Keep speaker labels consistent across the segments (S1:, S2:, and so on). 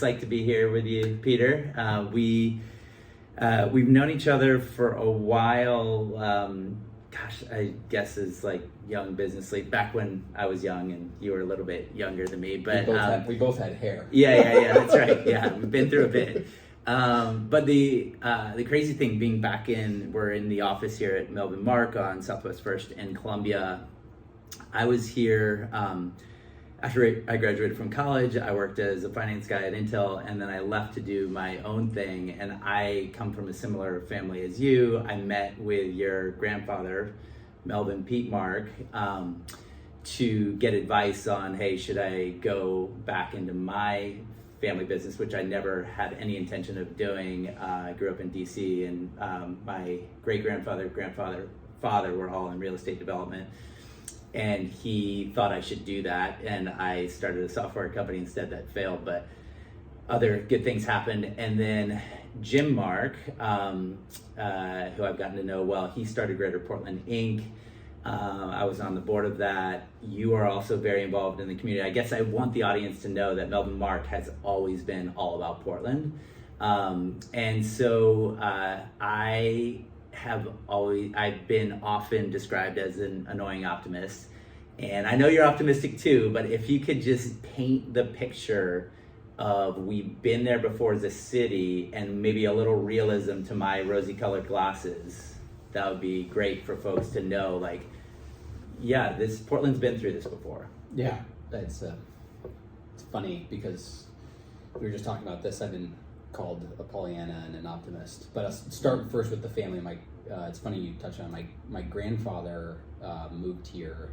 S1: psyched to be here with you, Peter. We've known each other for a while. I guess as like young business lead, back when I was young and you were a little bit younger than me. But
S2: we both had hair.
S1: Yeah, that's right. Yeah, we've been through a bit. But the crazy thing being we're in the office here at Melvin Mark on Southwest First in Columbia. I was here after I graduated from college. I worked as a finance guy at Intel, and then I left to do my own thing. And I come from a similar family as you. I met with your grandfather, Melvin Mark, to get advice on, hey, should I go back into my family business, which I never had any intention of doing. I grew up in DC, and my great-grandfather, father were all in real estate development. And he thought I should do that, and I started a software company instead that failed, but other good things happened. And then Jim Mark, who I've gotten to know well, he started Greater Portland Inc. I was on the board of that. You are also very involved in the community. I guess I want the audience to know that Melvin Mark has always been all about Portland. And so I've been often described as an annoying optimist, and I know you're optimistic too, but if you could just paint the picture of we've been there before as a city and maybe a little realism to my rosy colored glasses, that would be great for folks to know, like, yeah, Portland's been through this before.
S2: Yeah, it's funny because we were just talking about this. I've been called a Pollyanna and an optimist, but I'll start first with the family. It's funny you touched on my grandfather moved here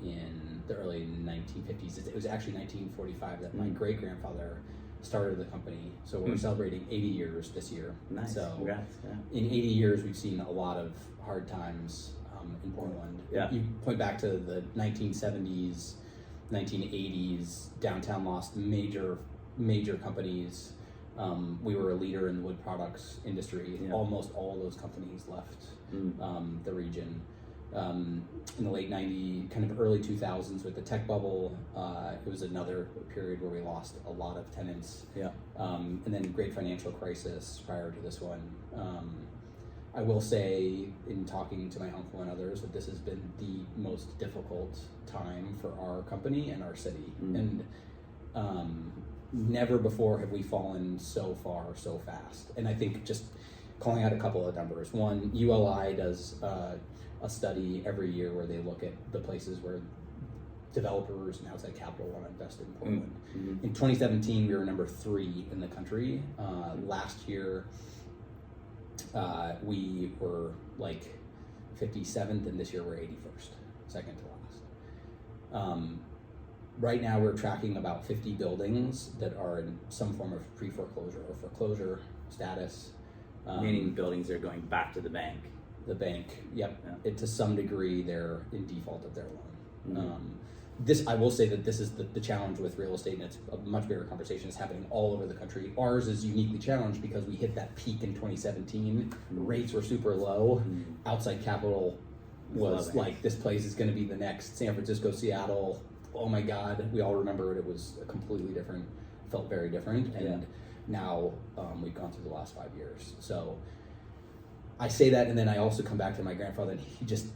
S2: in the early 1950s. It was actually 1945 that my great grandfather started the company. So we're celebrating 80 years this year.
S1: Nice.
S2: So
S1: congrats. Yeah.
S2: In 80 years, we've seen a lot of hard times in Portland.
S1: Yeah.
S2: You point back to the 1970s, 1980s. Downtown lost major companies. We were a leader in the wood products industry. Yeah. Almost all of those companies left the region. In the late 90s, kind of early 2000s with the tech bubble, it was another period where we lost a lot of tenants.
S1: Yeah.
S2: And then great financial crisis prior to this one. I will say, in talking to my uncle and others, that this has been the most difficult time for our company and our city. And never before have we fallen so far so fast. And I think just calling out a couple of numbers. One, ULI does a study every year where they look at the places where developers and outside capital want to invest in Portland. In 2017, we were number 3 in the country. Last year, we were like 57th, and this year we're 81st, second to last. Right now, we're tracking about 50 buildings that are in some form of pre-foreclosure or foreclosure status.
S1: Meaning buildings are going back to the bank.
S2: The bank, yep. Yeah. To some degree, they're in default of their loan. I will say that this is the challenge with real estate, and it's a much bigger conversation. It's happening all over the country. Ours is uniquely challenged because we hit that peak in 2017. Rates were super low. Outside capital was like, this place is going to be the next San Francisco, Seattle. Oh my God, we all remember it. It was completely different, felt very different. And now we've gone through the last 5 years. So I say that, and then I also come back to my grandfather, and he just,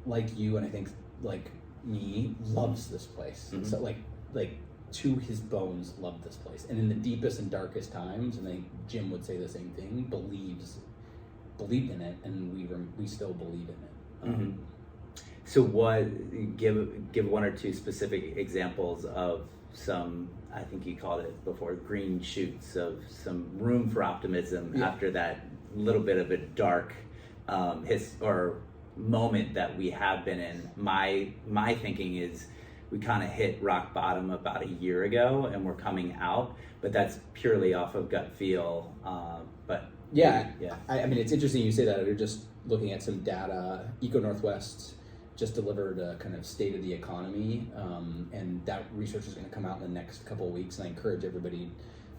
S2: like you, and I think like me, loves this place. So like to his bones, loved this place. And in the deepest and darkest times, and I think Jim would say the same thing, believed in it, and we still believe in it.
S1: So give one or two specific examples of some, I think you called it before, green shoots of some room for optimism after that little bit of a dark moment that we have been in. My thinking is we kind of hit rock bottom about a year ago, and we're coming out, but that's purely off of gut feel. But
S2: I mean, it's interesting you say that. We're just looking at some data. Eco Northwest just delivered a kind of state of the economy, and that research is going to come out in the next couple of weeks, and I encourage everybody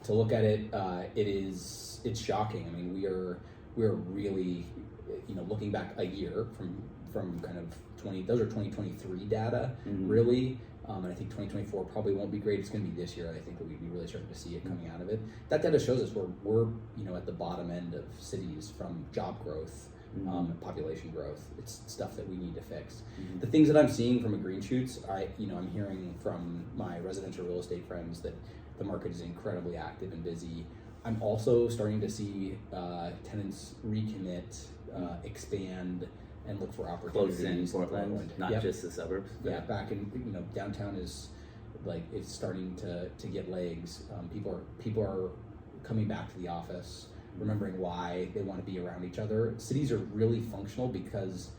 S2: to look at it. It's shocking. I mean, we are really, looking back a year from kind of those are 2023 data, really. And I think 2024 probably won't be great. It's going to be this year. I think that we'd be really starting to see it coming out of it. That data shows us we're at the bottom end of cities from job growth, population growth. It's stuff that we need to fix. The things that I'm seeing from a green shoots, I'm hearing from my residential real estate friends that the market is incredibly active and busy. I'm also starting to see tenants recommit, expand, and look for opportunities.
S1: Close in Portland, not just the suburbs.
S2: Yeah, back in downtown is it's starting to get legs. People are coming back to the office, remembering why they want to be around each other. Cities are really functional because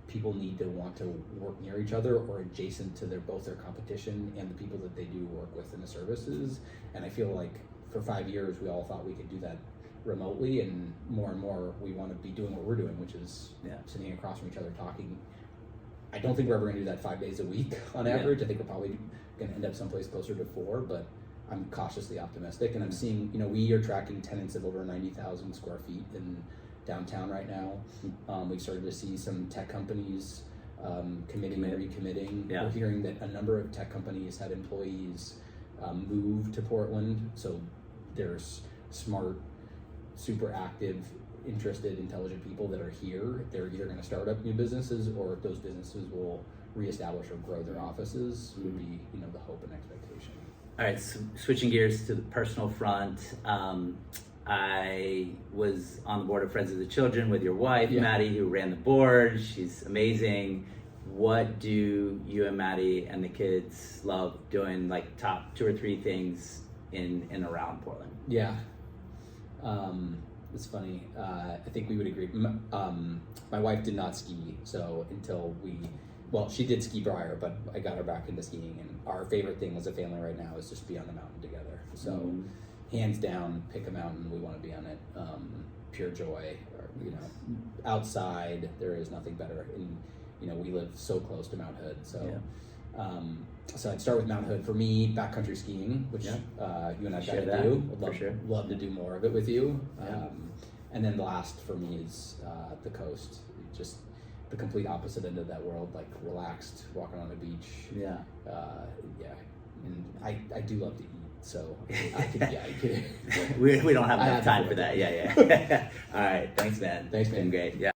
S2: people need to want to work near each other or adjacent to both their competition and the people that they do work with in the services. And I feel like for 5 years we all thought we could do that remotely, and more we want to be doing what we're doing, which is sitting across from each other talking. I don't think we're ever going to do that 5 days a week on average. I think we're probably going to end up someplace closer to 4, but I'm cautiously optimistic. And I'm seeing, we are tracking tenants of over 90,000 square feet in downtown right now. We've started to see some tech companies committing and recommitting. We're hearing that a number of tech companies had employees move to Portland. So there's smart, super active, interested, intelligent people that are here. They're either going to start up new businesses, or those businesses will reestablish or grow their offices, would be the hope and expectation.
S1: All right, so switching gears to the personal front. I was on the board of Friends of the Children with your wife, Maddie, who ran the board. She's amazing. What do you and Maddie and the kids love doing, like top 2 or 3 things in and around Portland?
S2: Yeah. It's funny. I think we would agree. My wife did not ski, so she did ski prior, but I got her back into skiing, and our favorite thing as a family right now is just be on the mountain together. So hands down, pick a mountain, we want to be on it. Pure joy, outside, there is nothing better. And, we live so close to Mount Hood, so so I'd start with Mount Hood. For me, backcountry skiing, which you and I've got to do. I'd love to do more of it with you. And then last for me is the coast. Just the complete opposite end of that world, like relaxed, walking on the beach. And I do love to eat, so I could.
S1: we don't have enough time for that. All right, thanks, man.
S2: Thanks, man.
S1: Been great. Yeah.